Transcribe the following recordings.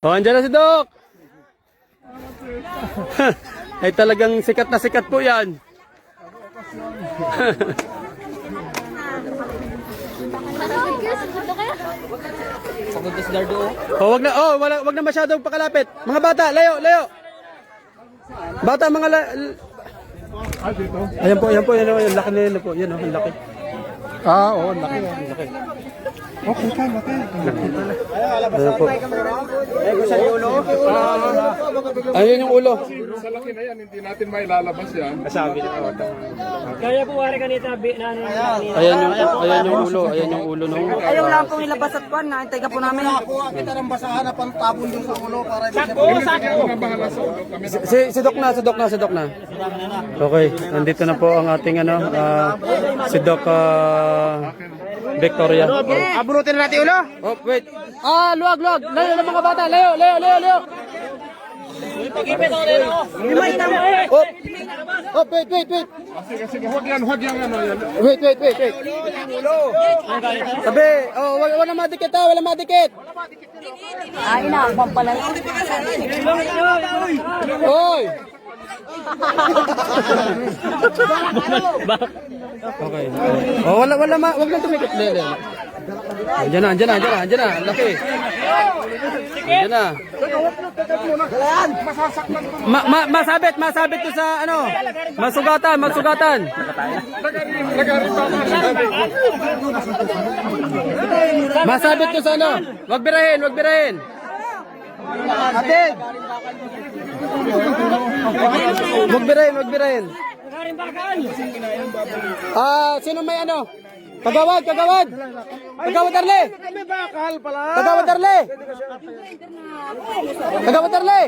Oh, andyan na si Doc. Ay talagang sikat na sikat po yan. Oh, wag na masyadong pakalapit. Mga bata, layo, layo. Bata, mga ayan po, yung laki na yun po. Yan, ang laki. Oo, laki. Laki. Okay, laki. Ayan po. Ayun yung ulo. Sa laki na yan, hindi natin mailalabas yan. Kaya po wari kanita Ayan yung ulo. Ayan yung ulo nung. Ayaw lang pong ilabas at kwan, naantay ka po namin. Kita ng basahan na pantabon yung sa ulo para Bahala sa ulo kami. Si Doc na. Okay, nandito na po ang ating si Doc Victoria. abunutin natin ulo. Oh, wait. Luwag. Layo ng mga bata. Layo. Oh, wait. Sige, huwag yan ano yan. Wait. Sabi, wala madikit. Ay, inaakbang pala. Oy! Okay. Oh, wag lang tumikot. Andiyan na. Laki. Andiyan na. Masabit to sa masugatan. Masabit to sa Wag birahin. Atid. Wag birahin. Sino may Kagawad Darle. Kagawad Darle.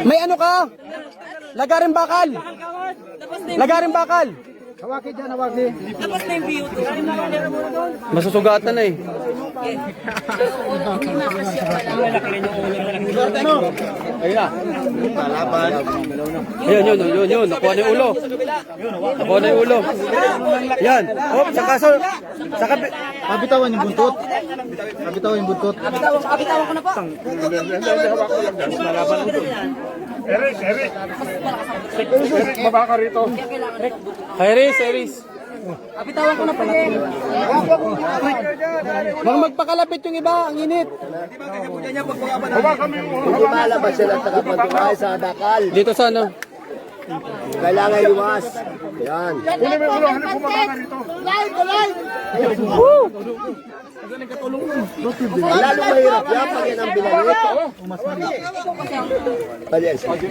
May ka? Lagarin bakal. Hawaki dyan, hawaki. Masusugatan na eh. Ayun na. Ayun. Nakuha na yung ulo. Yan. Oh, saka Pabitawan yung buntot. Kabitawan ko na po. Eric. Baba ka rito. Iris. Kabitawan ko na po. Bang magpakalapit yung iba, ang init. Baba kami. Hindi malabas sila at nakapatuhay sa dakal. Dito sa Kailangan lumas. Yan. Kunin mo yung ulo. Hanap bumaba ka rito. Lalo mahirap yan pag yan ang binalik. Palias. Kunin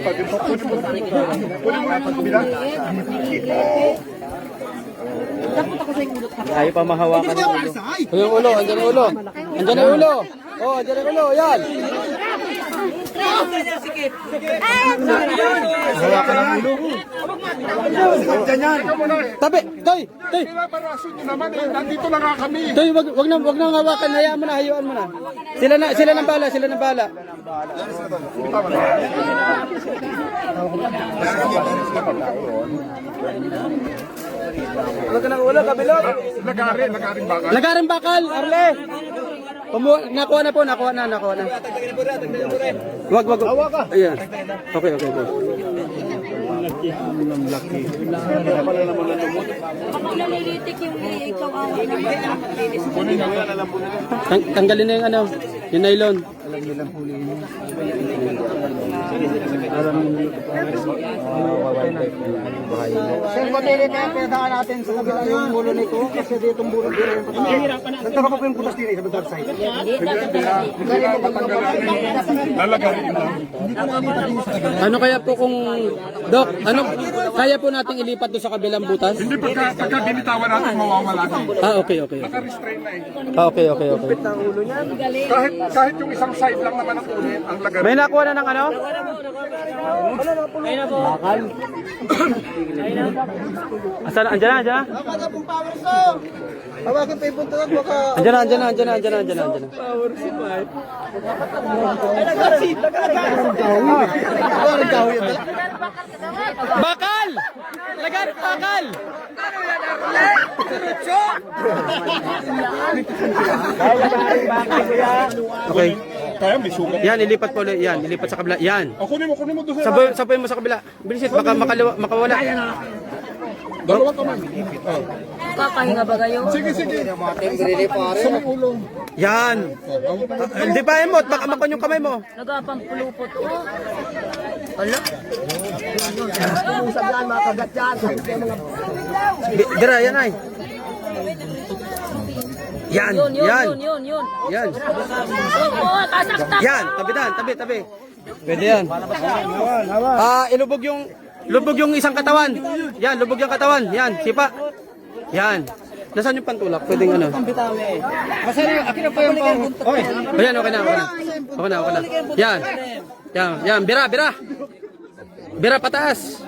mo yung kabila. Ayaw pa mahawakan yung ulo. Yung ulo, andyan yung ulo. Oh, andyan yung ulo, yan. Hawakan ang ulo. Tabi, Toy. Pinaparaso nyo naman eh. Nandito lang nga kami. Toy, wag na hawakan, hayaan mo na, hayaan mo na. Sila nang bala. Wala ka nang ulo, kabilot. Lagarin bakal. Arle. Nakuha na. Wag. Ayan. Okay. Nalilitik yung ikaw away. Tanggalin na yung nylon. Sir, matili na yan. Pinatakan natin sa kabila yung ulo nito. Kasi dito yung bulo dito yung patakan. Nagtaka pa po yung putas din sa bandang side. Lalagarin lang. Ano kaya po kung Doc, kaya po nating ilipat doon sa kabilang butas? Hindi pagka binitawan natin mawawala na. Okay. Naka-restrain na eh. Okay. Kahit yung isang side lang naman ang kunin, ang lagarin. May nakuha na ng Asan? Andyan na. Baka pong power song. Hawakin pa yung buntot at baka... Andyan na. Bakal! Lagan, pakal! Okay. Kaya may sugat. Yan, ilipat po ulit. Yan, ilipat sa kabila. Yan. O, kunin mo doon sa Sabuin mo sa kabila. Bilisit, baka makawala. dalawang kamay. Kakahinga ba kayo? Sige. Sa may ulo. Yan. Hindi pa emot, baka makon yung kamay mo. Nagapang pulupot. Oh. Wala. Dira, yan ay. Yan, Yun. yan. Oo, kasaktak. Yan, tabi. Pwede yan. Lubog yung isang katawan. Yan, lubog yung katawan. Yan, sipa. Yan. Nasaan yung pantulak? Pwedeng ano? Ayan, okay na. Yan, bira. Bira pataas.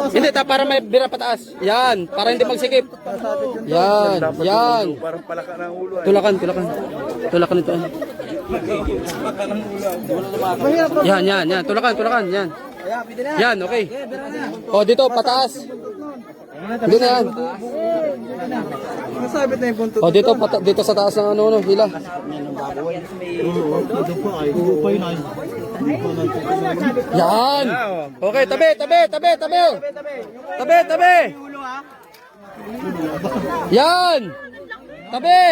Hindi, para may bira pataas. Yan, para hindi magsikip. Yan. Tulakan ito. Yan. Tulakan. Yan, okay. O, dito, pataas. Hindi na yan. O, dito sa taas ng ano, hila. Yan. Okay, tabi. Yan. Tabi.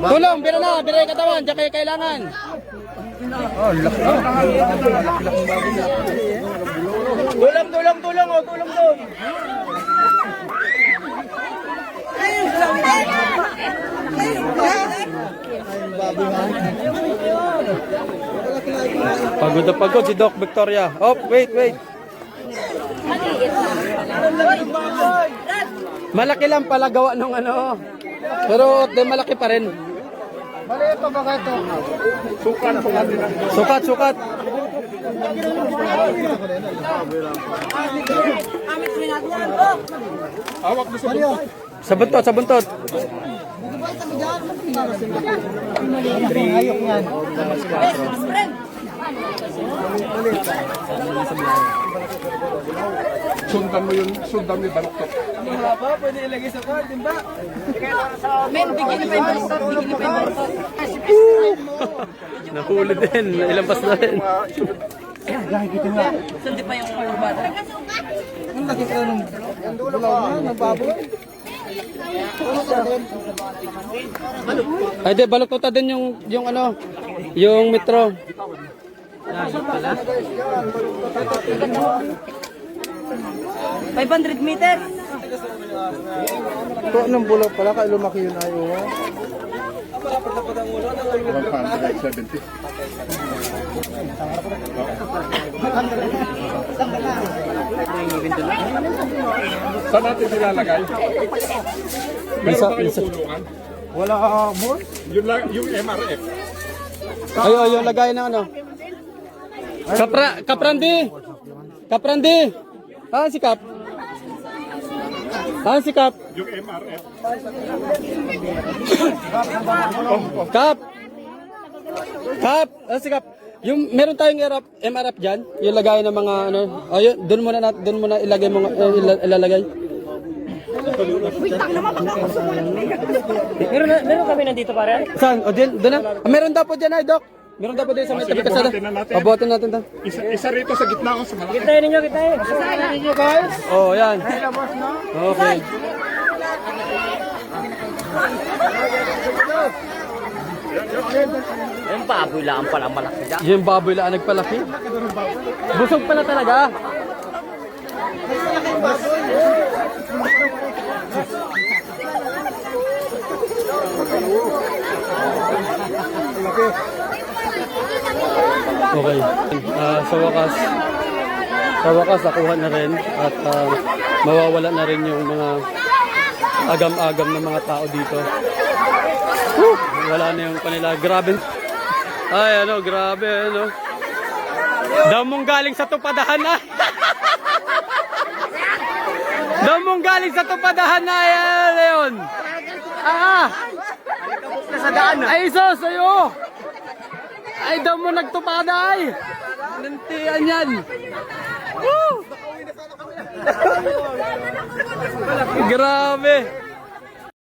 Tulong, bira yung katawan, diyan kayo kailangan. Tulong doon. Pagod na pagod si Doc Victoria. Oh, wait. Malaki lang pala gawa nung ano. Pero malaki pa rin. Maliit pa ba ito? Sukat. Hawak mo sa Sa buntot. Ayok yan. sundan mo yung baluktot. Men, bigyan ni pa yung baluktot. Nahuli din. Ilampas na rin. Sundi pa yung kurbata. Ang laki ka nung dulaw na baboy. Ay, di, baluktot din yung ano, yung metro. 500 meters. Ito anong bulok pala, kaya lumaki yun ayaw. 170. Saan natin nilalagay? Meron ba kayong tulungan? Wala more? Yung MRF. Ayo, yung lagay ng ano. Kaprandi. Ah, si Kap. Yung MRF. Kap. Ah, si Kap. Yung meron tayong MRF diyan, yung lagay ng mga ano. Ayun, doon muna ilagay mo ilalagay. Meron kami nandito pare. Saan? O doon na. Ah, meron daw po diyan ay, Doc. Meron daw po din sa may tabi kasada. buhatin na natin. Pabuhatin natin to. Isa rito sa gitna ko sa malaki. Kitayin ninyo. Oh, yan. Okay. Yung baboy lang pala malaki dyan. Yung baboy lang nagpalaki. Busog pala talaga. Okay. Sa wakas nakuha na rin at mawawala na rin yung mga agam-agam ng mga tao dito. Wala na yung kanila. Grabe. Ay, grabe, Damong galing sa tupadahan na. Damong galing sa tupadahan na, Leon. Ay, iso, sa'yo. Ay, daw mo nagtupada ay! Nantian yan! Woo! Grabe!